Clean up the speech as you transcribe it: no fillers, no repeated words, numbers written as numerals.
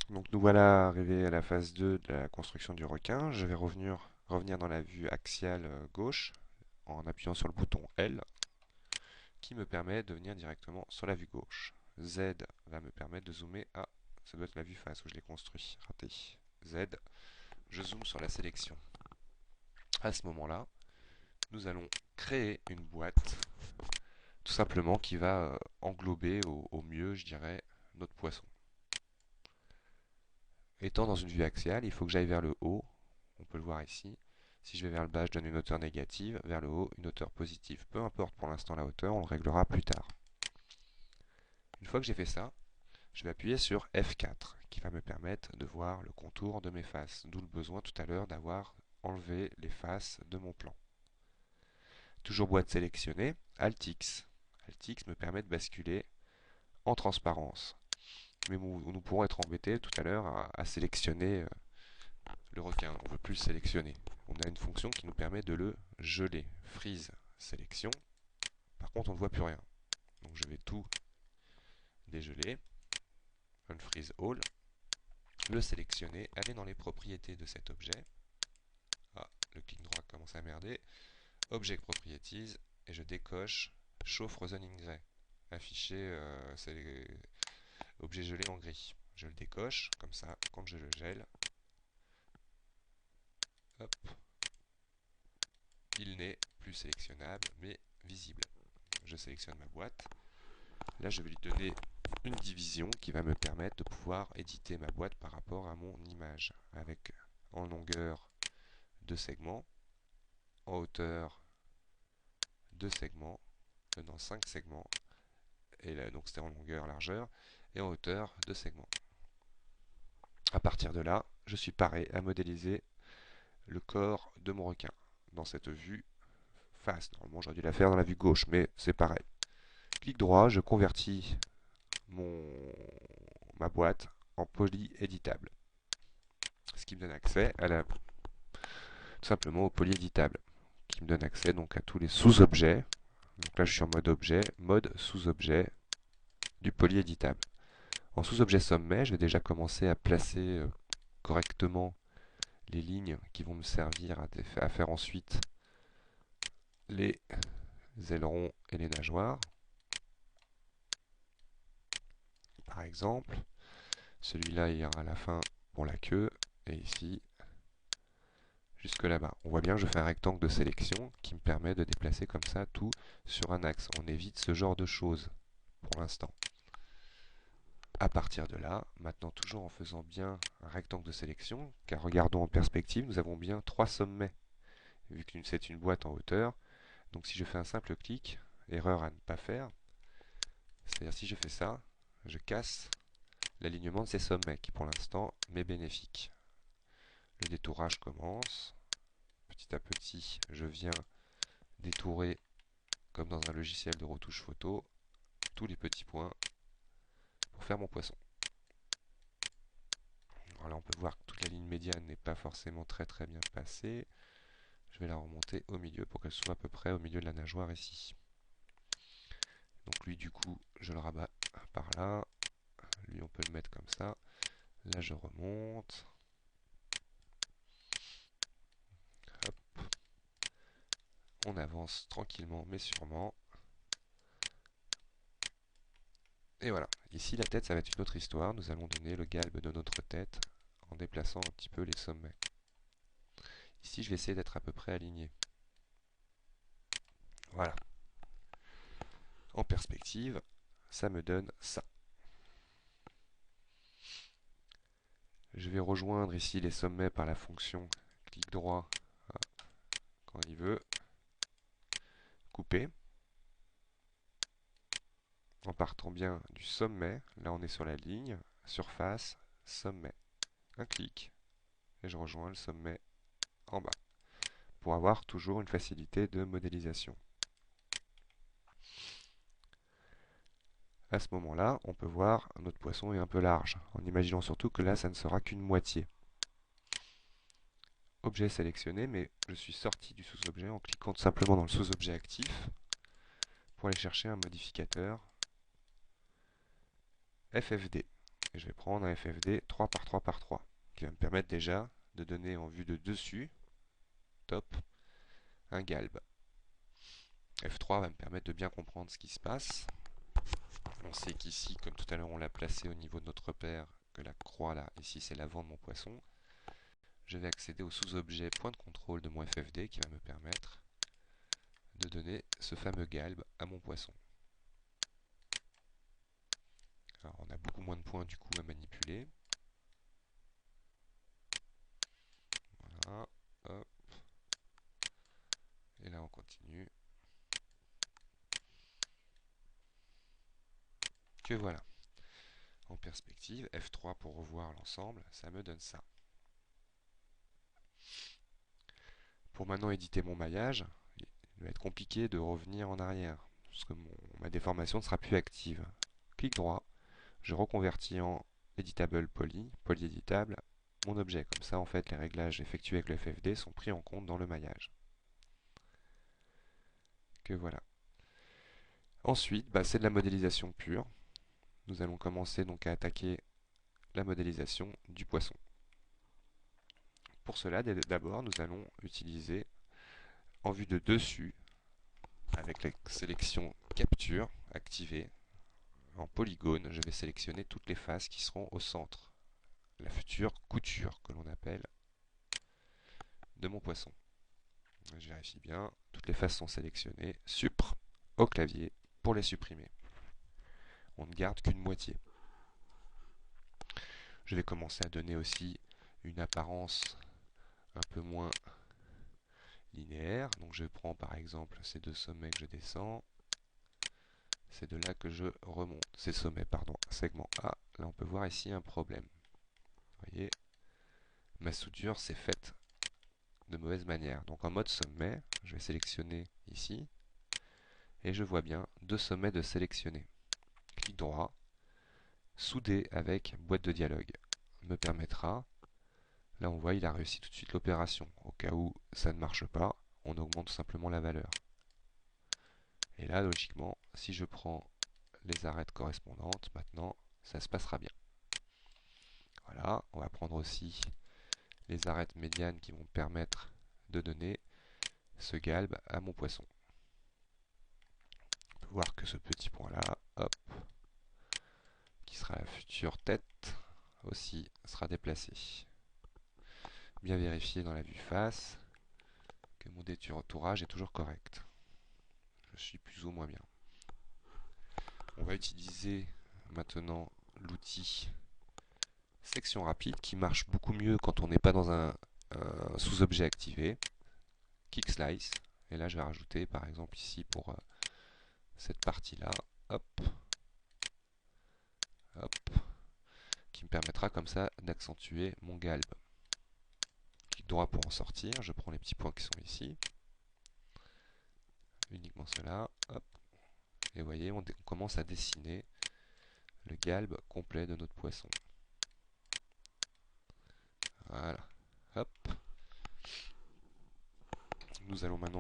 Donc nous voilà arrivés à la phase 2 de la construction du requin. Je vais revenir dans la vue axiale gauche en appuyant sur le bouton L qui me permet de venir directement sur la vue gauche. Z va me permettre de zoomer. Ah, ça doit être la vue face où je l'ai construit. Raté. Z, je zoome sur la sélection. À ce moment-là, nous allons créer une boîte tout simplement qui va englober au mieux, je dirais, notre poisson. Étant dans une vue axiale, il faut que j'aille vers le haut. On peut le voir ici. Si je vais vers le bas, je donne une hauteur négative. Vers le haut, une hauteur positive. Peu importe pour l'instant la hauteur, on le réglera plus tard. Une fois que j'ai fait ça, je vais appuyer sur F4 qui va me permettre de voir le contour de mes faces. D'où le besoin tout à l'heure d'avoir enlevé les faces de mon plan. Toujours boîte sélectionnée, Alt X. Alt X me permet de basculer en transparence. Mais nous pourrons être embêtés tout à l'heure à sélectionner le requin. On ne veut plus le sélectionner. On a une fonction qui nous permet de le geler. Freeze sélection. Par contre, on ne voit plus rien. Donc je vais tout dégeler. Unfreeze all. Le sélectionner. Aller dans les propriétés de cet objet. Ah, le clic droit commence à merder. Object Properties. Et je décoche Show Frozen in Gray. Afficher objet gelé en gris. Je le décoche. Comme ça, quand je le gèle, hop, il n'est plus sélectionnable, mais visible. Je sélectionne ma boîte. Là, je vais lui donner une division qui va me permettre de pouvoir éditer ma boîte par rapport à mon image, avec en longueur 2 segments, en hauteur 2 segments, dans 5 segments, et là, donc c'était en longueur, largeur, et en hauteur 2 segments. À partir de là, je suis paré à modéliser le corps de mon requin dans cette vue face. Normalement, j'aurais dû la faire dans la vue gauche, mais c'est pareil. Clic droit, je convertis ma boîte en poly éditable. Ce qui me donne accès tout simplement au poly éditable, qui me donne accès donc à tous les sous-objets. Donc là, je suis en mode objet, mode sous-objet du poly éditable. En sous-objet sommet, je vais déjà commencer à placer correctement les lignes qui vont me servir à faire ensuite les ailerons et les nageoires. Par exemple, celui-là ira à la fin pour la queue, et ici jusque là-bas. On voit bien que je fais un rectangle de sélection qui me permet de déplacer comme ça tout sur un axe. On évite ce genre de choses pour l'instant. À partir de là, maintenant toujours en faisant bien un rectangle de sélection, car regardons en perspective, nous avons bien 3 sommets, vu que c'est une boîte en hauteur. Donc si je fais un simple clic, erreur à ne pas faire, c'est-à-dire si je fais ça, je casse l'alignement de ces sommets, qui pour l'instant m'est bénéfique. Le détourage commence. Petit à petit, je viens détourer, comme dans un logiciel de retouche photo, tous les petits points pour faire mon poisson. Alors là, on peut voir que toute la ligne médiane n'est pas forcément très bien passée. Je vais la remonter au milieu pour qu'elle soit à peu près au milieu de la nageoire ici. Donc lui, du coup, je le rabats par là. Lui, on peut le mettre comme ça. Là, je remonte. Hop. On avance tranquillement mais sûrement. Et voilà. Ici, la tête, ça va être une autre histoire. Nous allons donner le galbe de notre tête en déplaçant un petit peu les sommets. Ici, je vais essayer d'être à peu près aligné. Voilà. En perspective, ça me donne ça. Je vais rejoindre ici les sommets par la fonction clic droit quand il veut. Couper. En partant bien du sommet, là on est sur la ligne, surface, sommet. Un clic et je rejoins le sommet en bas pour avoir toujours une facilité de modélisation. À ce moment-là, on peut voir notre poisson est un peu large, en imaginant surtout que là, ça ne sera qu'une moitié. Objet sélectionné, mais je suis sorti du sous-objet en cliquant tout simplement dans le sous-objet actif pour aller chercher un modificateur FFD. Et je vais prendre un FFD 3 par 3 par 3, qui va me permettre déjà de donner en vue de dessus, top, un galbe. F3 va me permettre de bien comprendre ce qui se passe. On sait qu'ici, comme tout à l'heure on l'a placé au niveau de notre repère, que la croix là, ici c'est l'avant de mon poisson. Je vais accéder au sous-objet point de contrôle de mon FFD qui va me permettre de donner ce fameux galbe à mon poisson. Alors on a beaucoup moins de points du coup à manipuler. Voilà, hop. Et là on continue. Que voilà. En perspective, F3 pour revoir l'ensemble, ça me donne ça. Pour maintenant éditer mon maillage, il va être compliqué de revenir en arrière, parce que ma déformation ne sera plus active. Clic droit, je reconvertis en Editable Poly, polyéditable, mon objet. Comme ça, en fait, les réglages effectués avec le FFD sont pris en compte dans le maillage. Que voilà. Ensuite, c'est de la modélisation pure. Nous allons commencer donc à attaquer la modélisation du poisson. Pour cela, d'abord, nous allons utiliser en vue de dessus, avec la sélection capture activée, en polygone, je vais sélectionner toutes les faces qui seront au centre, la future couture que l'on appelle de mon poisson. Je vérifie bien, toutes les faces sont sélectionnées, Supr au clavier pour les supprimer. On ne garde qu'une moitié. Je vais commencer à donner aussi une apparence un peu moins linéaire. Donc je prends par exemple ces deux sommets que je descends. C'est de là que je remonte. Ces sommets, pardon, segment A. Là on peut voir ici un problème. Vous voyez, ma soudure s'est faite de mauvaise manière. Donc en mode sommet, je vais sélectionner ici. Et je vois bien deux sommets de sélectionner. Clic droit, souder avec boîte de dialogue me permettra, là on voit il a réussi tout de suite l'opération. Au cas où ça ne marche pas, on augmente simplement la valeur. Et là logiquement, si je prends les arêtes correspondantes, maintenant ça se passera bien. Voilà, on va prendre aussi les arêtes médianes qui vont permettre de donner ce galbe à mon poisson. On peut voir que ce petit point là, hop, qui sera la future tête, aussi sera déplacé. Bien vérifier dans la vue face que mon détourage est toujours correct. Je suis plus ou moins bien. On va utiliser maintenant l'outil section rapide qui marche beaucoup mieux quand on n'est pas dans un sous-objet activé. Kick slice. Et là je vais rajouter par exemple ici pour cette partie là, hop, hop, qui me permettra comme ça d'accentuer mon galbe. Clic droit pour en sortir, je prends les petits points qui sont ici, uniquement cela, hop, et vous voyez on commence à dessiner le galbe complet de notre poisson. Voilà, hop. Nous allons maintenant